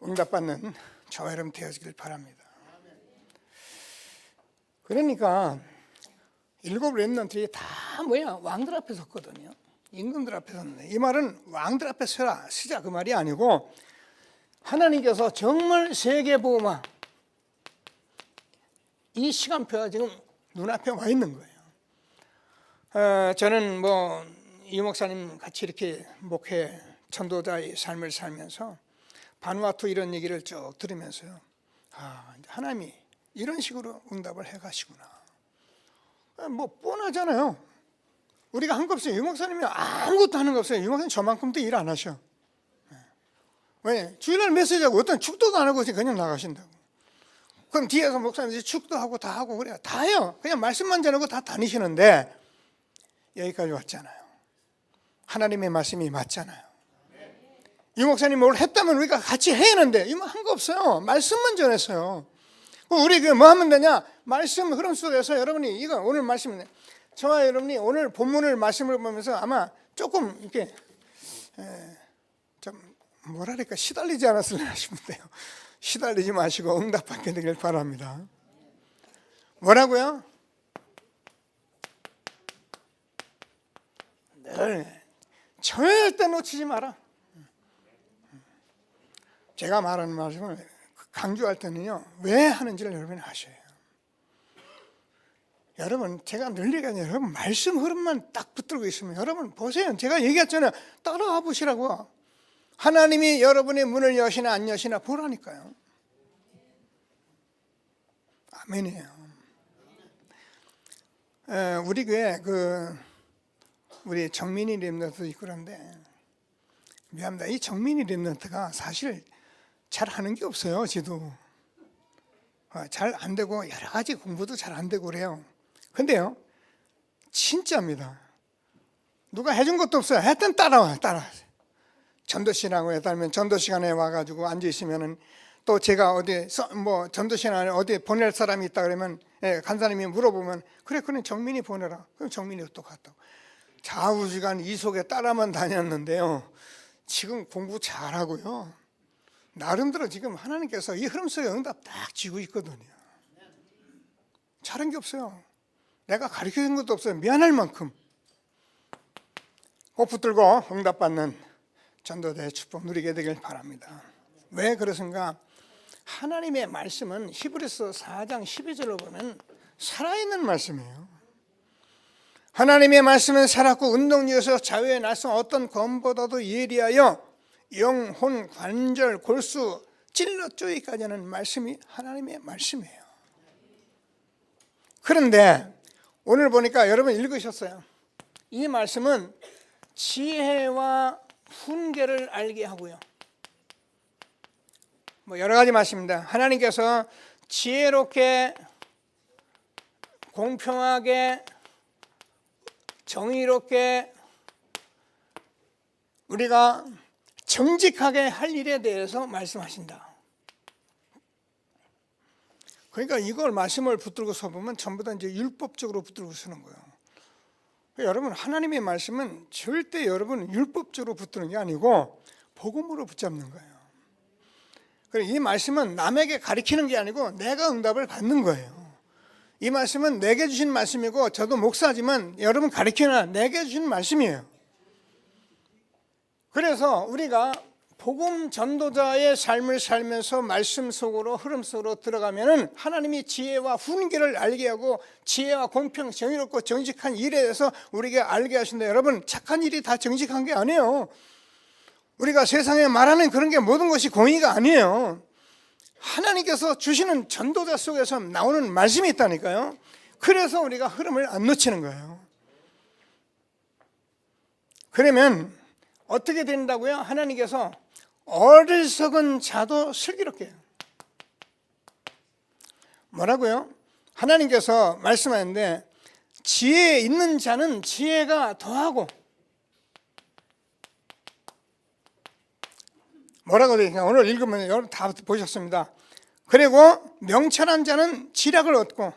응답받는 저와 여러분 되어지길 바랍니다. 그러니까 7 렘넌트들이 다 왕들 앞에 섰거든요. 임금들 앞에 섰는데 이 말은 왕들 앞에 서자 그 말이 아니고 하나님께서 정말 세계보호막 이 시간표가 지금 눈앞에 와 있는 거예요. 저는 뭐 이 목사님 같이 이렇게 목회 전도자의 삶을 살면서 바누아투 이런 얘기를 쭉 들으면서요, 하나님이 이런 식으로 응답을 해가시구나. 뭐 뻔하잖아요. 우리가 한 거 없어요. 이 목사님이 아무것도 하는 거 없어요. 이 목사님 저만큼도 일 안 하셔. 왜? 주일날 메시지하고 어떤 축도도 안 하고 그냥 나가신다고. 그럼 뒤에서 목사님들이 축도하고 다 하고 그래요. 다 해요. 그냥 말씀만 전하고 다 다니시는데 여기까지 왔잖아요. 하나님의 말씀이 맞잖아요. 이 목사님이 뭘 했다면 우리가 같이 해야 하는데 이거 한 거 없어요. 말씀만 전했어요. 우리 뭐 하면 되냐? 말씀 흐름 속에서 여러분이 이거 오늘 말씀은 저와 여러분이 오늘 본문을 말씀을 보면서 아마 조금 이렇게 좀 뭐랄까 시달리지 않았을까 싶은데요. 시달리지 마시고 응답받게 되길 바랍니다. 뭐라고요? 늘 절대 놓치지 마라. 제가 말하는 말씀을 강조할 때는요, 왜 하는지를 여러분이 아셔야 해요. 여러분, 제가 늘 얘기하냐, 여러분 말씀 흐름만 딱 붙들고 있으면 여러분 보세요. 제가 얘기했잖아요. 따라와 보시라고. 하나님이 여러분의 문을 여시나 안 여시나 보라니까요. 아멘이에요. 우리 교회 우리 정민이 렘넌트도 있고 그런데 미안합니다. 이 정민이 렘넌트가 사실 잘 하는 게 없어요. 지도 잘 안 되고 여러 가지 공부도 잘 안 되고 그래요. 근데요, 진짜입니다. 누가 해준 것도 없어요. 하여튼 따라와요. 전도 시간하고 해달면 전도 시간에 와가지고 앉아 있으면은 또 제가 어디 뭐 전도 시간에 어디 보낼 사람이 있다 그러면 간사님이 물어보면 그래 정민이 보내라. 그럼 정민이 또 갔다고. 좌우지간 이 속에 따라만 다녔는데요. 지금 공부 잘하고요. 나름대로 지금 하나님께서 이 흐름 속에 응답 딱 쥐고 있거든요. 잘한 게 없어요. 내가 가르쳐준 것도 없어요. 미안할 만큼. 꼭 붙들고 응답받는 전도자의 축복 누리게 되길 바랍니다. 왜 그렇습니까? 하나님의 말씀은 히브리서 4장 12절로 보면 살아있는 말씀이에요. 하나님의 말씀은 살았고 운동력에서 자유의 날성 어떤 검보다도 예리하여 영혼, 관절, 골수, 찔러 쪼이까지 하는 말씀이 하나님의 말씀이에요. 그런데 오늘 보니까 여러분 읽으셨어요. 이 말씀은 지혜와 훈계를 알게 하고요. 뭐 여러 가지 말씀입니다. 하나님께서 지혜롭게, 공평하게, 정의롭게 우리가 정직하게 할 일에 대해서 말씀하신다. 그러니까 이걸 말씀을 붙들고서 보면 전부 다 이제 율법적으로 붙들고 서는 거예요. 여러분 하나님의 말씀은 절대 여러분 율법적으로 붙드는 게 아니고 복음으로 붙잡는 거예요. 그리고 이 말씀은 남에게 가르치는 게 아니고 내가 응답을 받는 거예요. 이 말씀은 내게 주신 말씀이고 저도 목사지만 여러분 가르치는 내게 주신 말씀이에요. 그래서 우리가 복음 전도자의 삶을 살면서 말씀 속으로 흐름 속으로 들어가면은 하나님이 지혜와 훈계를 알게 하고 지혜와 공평, 정의롭고 정직한 일에 대해서 우리에게 알게 하신다. 여러분 착한 일이 다 정직한 게 아니에요. 우리가 세상에 말하는 그런 게 모든 것이 공의가 아니에요. 하나님께서 주시는 전도자 속에서 나오는 말씀이 있다니까요. 그래서 우리가 흐름을 안 놓치는 거예요. 그러면 어떻게 된다고요? 하나님께서 어리석은 자도 슬기롭게 해요. 뭐라고요? 하나님께서 말씀하는데 지혜에 있는 자는 지혜가 더하고 뭐라고 되어 있냐? 오늘 읽으면 여러분 다 보셨습니다. 그리고 명철한 자는 지략을 얻고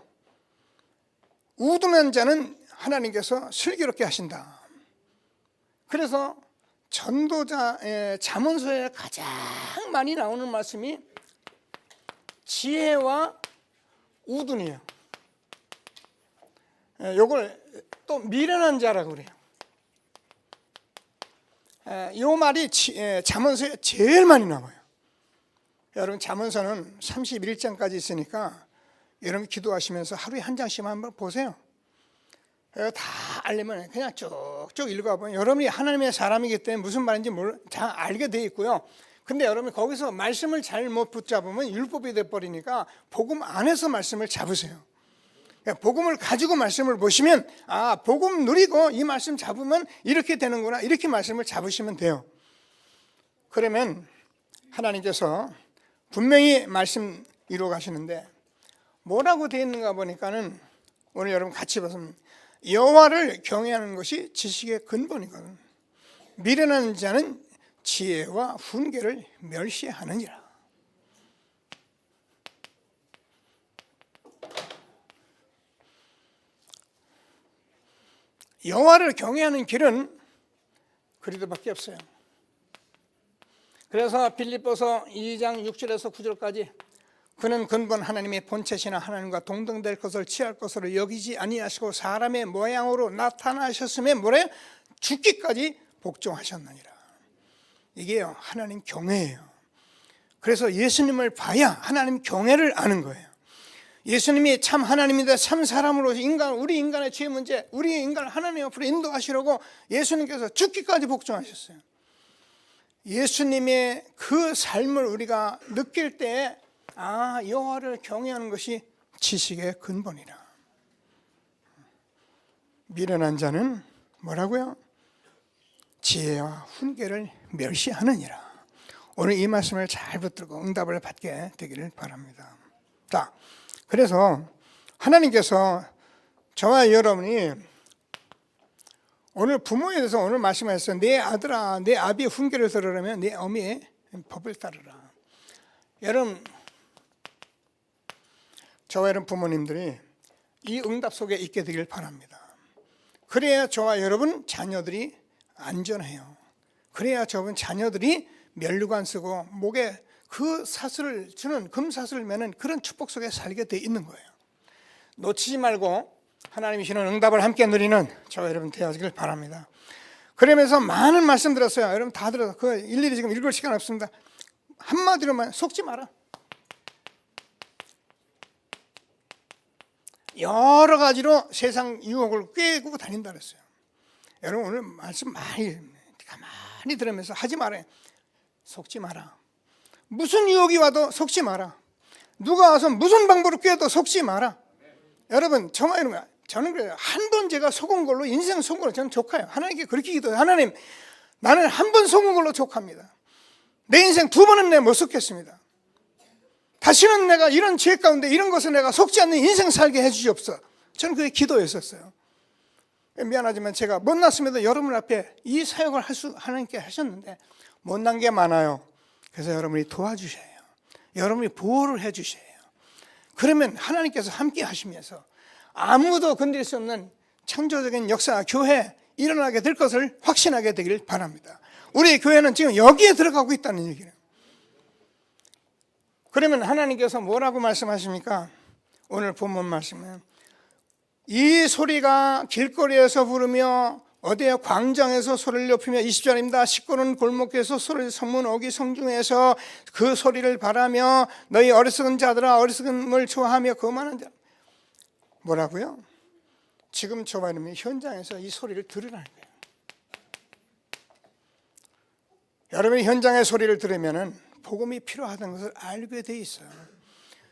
우둔한 자는 하나님께서 슬기롭게 하신다. 그래서 전도자의 잠언서에 가장 많이 나오는 말씀이 지혜와 우둔이에요. 이걸 또 미련한 자라고 그래요. 이 말이 잠언서에 제일 많이 나와요. 여러분 잠언서는 31장까지 있으니까 여러분 기도하시면서 하루에 한 장씩만 한번 보세요. 다 알려면 그냥 쭉쭉 읽어보면 여러분이 하나님의 사람이기 때문에 무슨 말인지 다 알게 돼 있고요. 근데 여러분이 거기서 말씀을 잘못 붙잡으면 율법이 돼버리니까 복음 안에서 말씀을 잡으세요. 복음을 가지고 말씀을 보시면 복음 누리고 이 말씀 잡으면 이렇게 되는구나, 이렇게 말씀을 잡으시면 돼요. 그러면 하나님께서 분명히 말씀 이루어 가시는데 뭐라고 되어 있는가 보니까는 오늘 여러분 같이 보시면 여호와를 경외하는 것이 지식의 근본이거든. 미련한 자는 지혜와 훈계를 멸시하느니라. 여호와를 경외하는 길은 그리도밖에 없어요. 그래서 빌립보서 2장 6절에서 9절까지 그는 근본 하나님의 본체시나 하나님과 동등될 것을 취할 것으로 여기지 아니하시고 사람의 모양으로 나타나셨음에 뭐래? 죽기까지 복종하셨느니라. 이게요, 하나님 경외예요. 그래서 예수님을 봐야 하나님 경외를 아는 거예요. 예수님이 참 하나님인데 참 사람으로 우리 인간의 죄 문제, 우리 인간을 하나님 앞으로 인도하시려고 예수님께서 죽기까지 복종하셨어요. 예수님의 그 삶을 우리가 느낄 때 여호와를 경외하는 것이 지식의 근본이라. 미련한 자는 뭐라고요? 지혜와 훈계를 멸시하느니라. 오늘 이 말씀을 잘 붙들고 응답을 받게 되기를 바랍니다. 자, 그래서 하나님께서 저와 여러분이 오늘 부모에 대해서 오늘 말씀하셨어요. 내 아들아, 내 아비의 훈계를 들으려면 내 어미의 법을 따르라. 여러분, 저와 여러분 부모님들이 이 응답 속에 있게 되길 바랍니다. 그래야 저와 여러분 자녀들이 안전해요. 그래야 저분 자녀들이 면류관 쓰고 목에 그 사슬을 주는 금사슬을 매는 그런 축복 속에 살게 돼 있는 거예요. 놓치지 말고 하나님이 주는 응답을 함께 누리는 저와 여러분 되어지길 바랍니다. 그러면서 많은 말씀 들었어요. 여러분 다 들어서 그 일일이 지금 읽을 시간 없습니다. 한마디로만 속지 마라. 여러 가지로 세상 유혹을 꿰고 다닌다 그랬어요. 여러분 오늘 말씀 가만히 들으면서 하지 말아요. 속지 마라. 무슨 유혹이 와도 속지 마라. 누가 와서 무슨 방법으로 꿰도 속지 마라. 여러분 정말 이런 저는 그래요. 한 번 제가 속은 걸로 인생 속은 걸로 저는 족해요. 하나님께 그렇게 기도해요. 하나님, 나는 한 번 속은 걸로 족합니다. 내 인생 두 번은 내가 못 속겠습니다. 다시는 내가 이런 죄 가운데 이런 것에 내가 속지 않는 인생 살게 해주시옵소서. 저는 그게 기도했었어요. 미안하지만 제가 못났음에도 여러분 앞에 이 사역을 하나님께 하셨는데 못난 게 많아요. 그래서 여러분이 도와주셔요. 여러분이 보호를 해주셔요. 그러면 하나님께서 함께 하시면서 아무도 건드릴 수 없는 창조적인 역사, 교회 일어나게 될 것을 확신하게 되길 바랍니다. 우리 교회는 지금 여기에 들어가고 있다는 얘기예요. 그러면 하나님께서 뭐라고 말씀하십니까? 오늘 본문 말씀은 이 소리가 길거리에서 부르며 어디에 광장에서 소리를 높이며 20절입니다. 시끄러운 골목에서 소리를 성문 어기 성중에서 그 소리를 바라며 너희 어리석은 자들아 어리석음을 좋아하며 거만한 자. 뭐라고요? 지금 저와 여러분이 현장에서 이 소리를 들으라는 거예요. 여러분이 현장의 소리를 들으면 복음이 필요하다는 것을 알게 돼 있어요.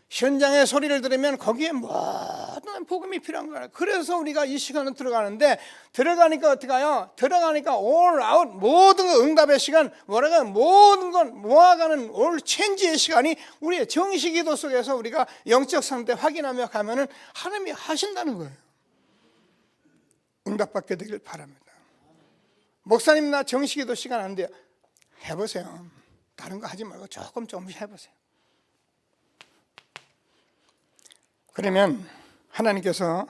현장의 소리를 들으면 거기에 모든 복음이 필요한 거예요. 그래서 우리가 이 시간을 들어가는데 들어가니까 어떻게 해요? 들어가니까 all out 모든 거 응답의 시간 뭐라고요? 모든 건 모아가는 all change의 시간이 우리의 정식기도 속에서 우리가 영적 상태 확인하며 가면은 하나님이 하신다는 거예요. 응답받게 되길 바랍니다. 목사님 나 정식기도 시간 안 돼요. 해보세요. 다른 거 하지 말고 조금씩 해보세요. 그러면 하나님께서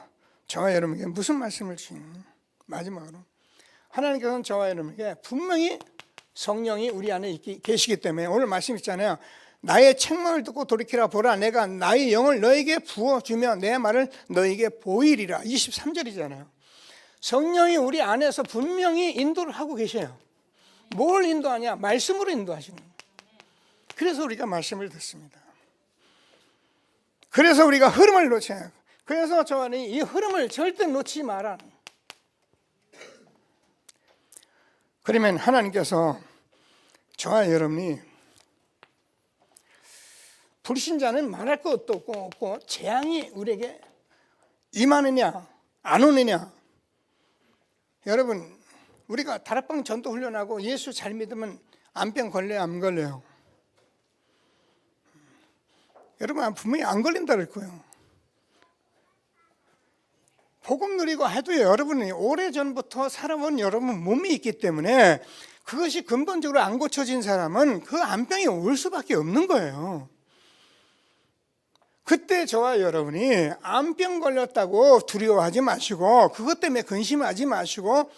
저와 여러분에게 무슨 말씀을 주시는 마지막으로 하나님께서는 저와 여러분에게 분명히 성령이 우리 안에 계시기 때문에 오늘 말씀 있잖아요. 나의 책망을 듣고 돌이키라 보라 내가 나의 영을 너에게 부어주며 내 말을 너에게 보이리라. 23절이잖아요. 성령이 우리 안에서 분명히 인도를 하고 계셔요. 뭘 인도하냐? 말씀으로 인도하시는 거예요. 그래서 우리가 말씀을 듣습니다. 그래서 우리가 흐름을 놓쳐요. 그래서 저는 이 흐름을 절대 놓치지 마라. 그러면 하나님께서 저와 여러분이 불신자는 말할 것도 없고 재앙이 우리에게 임하느냐 안 오느냐. 여러분, 우리가 다락방 전도 훈련하고 예수 잘 믿으면 암병 걸려요 안 걸려요? 여러분 분명히 안 걸린다 그럴 거예요. 복음 누리고 해도 여러분이 오래전부터 살아온 여러분 몸이 있기 때문에 그것이 근본적으로 안 고쳐진 사람은 그 암병이 올 수밖에 없는 거예요. 그때 저와 여러분이 암병 걸렸다고 두려워하지 마시고 그것 때문에 근심하지 마시고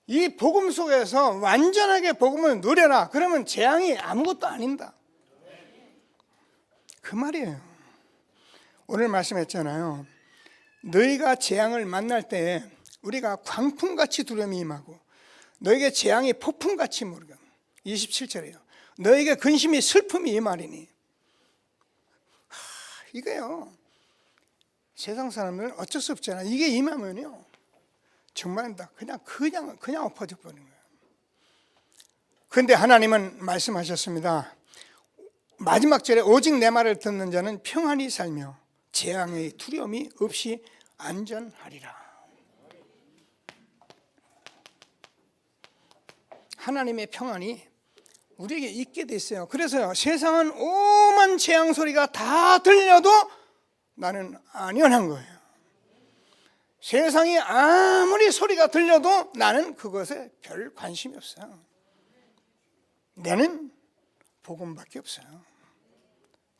이 복음 속에서 완전하게 복음을 누려라. 그러면 재앙이 아무것도 아닙니다. 그 말이에요. 오늘 말씀했잖아요. 너희가 재앙을 만날 때 우리가 광풍같이 두려움이 임하고 너에게 재앙이 폭풍같이 무르고 27절이에요. 너에게 근심이 슬픔이 임하리니. 이게요, 세상 사람들은 어쩔 수 없잖아요. 이게 임하면요 정말 그냥 엎어져 버리는 거예요. 그런데 하나님은 말씀하셨습니다. 마지막 절에 오직 내 말을 듣는 자는 평안히 살며 재앙의 두려움이 없이 안전하리라. 하나님의 평안이 우리에게 있게 됐어요. 그래서요, 세상은 오만 재앙 소리가 다 들려도 나는 안연한 거예요. 세상이 아무리 소리가 들려도 나는 그것에 별 관심이 없어요. 나는 복음밖에 없어요.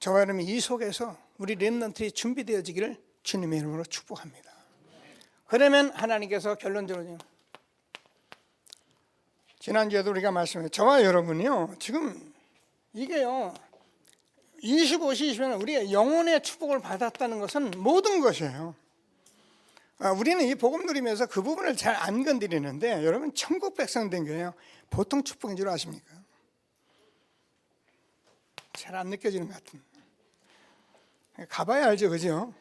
저와 여러분이 이 속에서 우리 렘넌트들이 준비되어지기를 주님의 이름으로 축복합니다. 그러면 하나님께서 결론적으로 지난주에도 우리가 말씀했죠. 저와 여러분이요 지금 이게요 25시 20년 우리가 영혼의 축복을 받았다는 것은 모든 것이에요. 우리는 이 복음 누리면서 그 부분을 잘 안 건드리는데 여러분 천국 백성 된 거예요. 보통 축복인 줄 아십니까? 잘 안 느껴지는 것 같은. 가봐야 알죠, 그죠?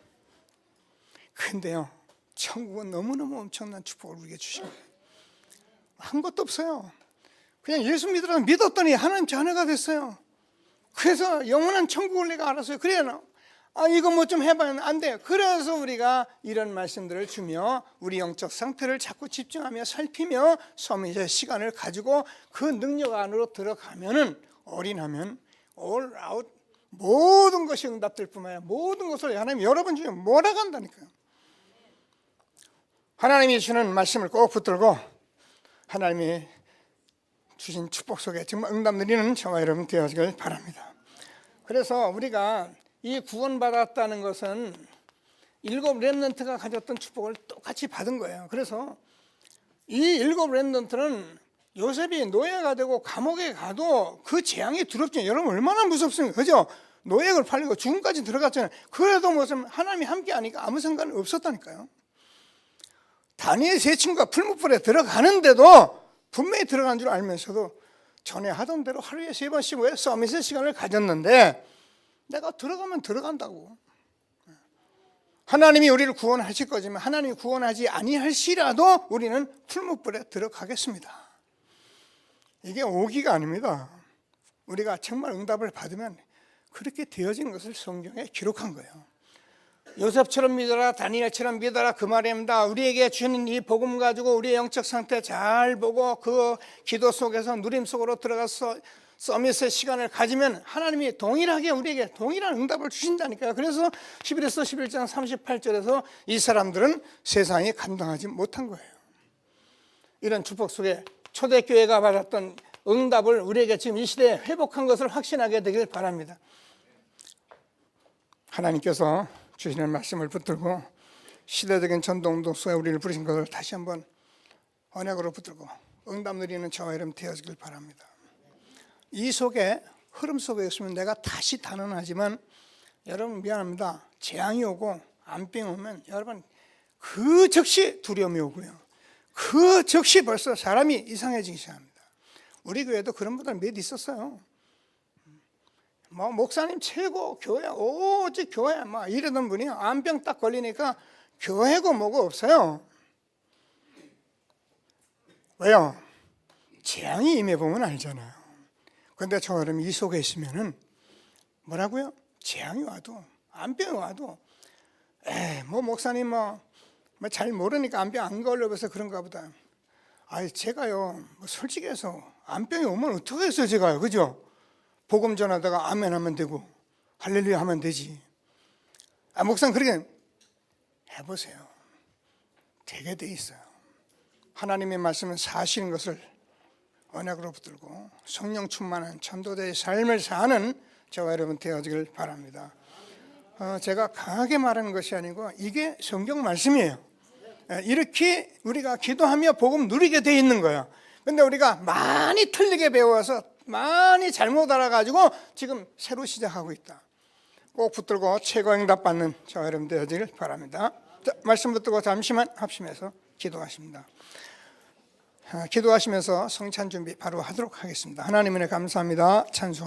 근데요 천국은 너무너무 엄청난 축복을 우리에게 주신 거예요. 한 것도 없어요. 그냥 예수 믿었더니 하나님 자녀가 됐어요. 그래서 영원한 천국을 내가 알았어요. 그래요. 이거 뭐 좀 해봐야 안 돼요. 그래서 우리가 이런 말씀들을 주며 우리 영적 상태를 자꾸 집중하며 살피며 서밋의 시간을 가지고 그 능력 안으로 들어가면은 올인하면 all out 모든 것이 응답될 뿐만 아니라 모든 것을 하나님 여러분 중에 몰아간다니까요. 하나님이 주시는 말씀을 꼭 붙들고 하나님이 주신 축복 속에 정말 응답 누리는 저와 여러분 되어지길 바랍니다. 그래서 우리가 이 구원받았다는 것은 7 렘넌트가 가졌던 축복을 똑같이 받은 거예요. 그래서 이 7 렘넌트는 요셉이 노예가 되고 감옥에 가도 그 재앙이 두렵죠. 여러분 얼마나 무섭습니까? 그죠? 노예를 팔리고 죽음까지 들어갔잖아요. 그래도 무슨 하나님이 함께하니까 아무 상관이 없었다니까요. 다니엘 세 친구가 풀무불에 들어가는데도 분명히 들어간 줄 알면서도 전에 하던 대로 하루에 3번씩 왜 서밋의 시간을 가졌는데 내가 들어가면 들어간다고. 하나님이 우리를 구원하실 거지만 하나님이 구원하지 아니할시라도 우리는 풀무불에 들어가겠습니다. 이게 오기가 아닙니다. 우리가 정말 응답을 받으면 그렇게 되어진 것을 성경에 기록한 거예요. 요셉처럼 믿어라, 다니엘처럼 믿어라, 그 말입니다. 우리에게 주는 이 복음 가지고 우리의 영적 상태 잘 보고 그 기도 속에서 누림 속으로 들어가서 서밋의 시간을 가지면 하나님이 동일하게 우리에게 동일한 응답을 주신다니까요. 그래서 히브리서 11장 38절에서 이 사람들은 세상이 감당하지 못한 거예요. 이런 축복 속에 초대교회가 받았던 응답을 우리에게 지금 이 시대에 회복한 것을 확신하게 되길 바랍니다. 하나님께서 주시는 말씀을 붙들고 시대적인 전도운동 속에 우리를 부르신 것을 다시 한번 언약으로 붙들고 응답 누리는 저와 여러분 되어지길 바랍니다. 이 속에 흐름 속에 있으면 내가 다시 단언하지만 여러분 미안합니다. 재앙이 오고 암병이 오면 여러분 그 즉시 두려움이 오고요. 그 즉시 벌써 사람이 이상해지기 시작합니다. 우리 교회도 그런 분들 몇 있었어요. 뭐 목사님 최고 교회 오직 교회 막 이러던 분이 암병 딱 걸리니까 교회고 뭐고 없어요. 왜요? 재앙이 임해보면 알잖아요. 그런데 저 여러분 이 속에 있으면은 뭐라고요? 재앙이 와도 암병이 와도 뭐 목사님 뭐 잘 모르니까 암병 안 걸려서 그런가 보다. 제가요 솔직히 해서 암병이 오면 어떡하겠어요 제가요, 그죠? 복음 전하다가 아멘 하면 되고 할렐루야 하면 되지. 목사님 그렇게 해보세요. 되게 돼 있어요. 하나님의 말씀은 사실인 것을 언약으로 붙들고 성령 충만한 전도자의 삶을 사는 저와 여러분 되어지길 바랍니다. 제가 강하게 말하는 것이 아니고 이게 성경 말씀이에요. 이렇게 우리가 기도하며 복음 누리게 돼 있는 거예요. 근데 우리가 많이 틀리게 배워서 많이 잘못 알아가지고 지금 새로 시작하고 있다. 꼭 붙들고 최고 응답 받는 저와 여러분 되어지길 바랍니다. 자, 말씀 붙들고 잠시만 합심해서 기도하십니다. 기도하시면서 성찬 준비 바로 하도록 하겠습니다. 하나님 은혜 감사합니다. 찬송.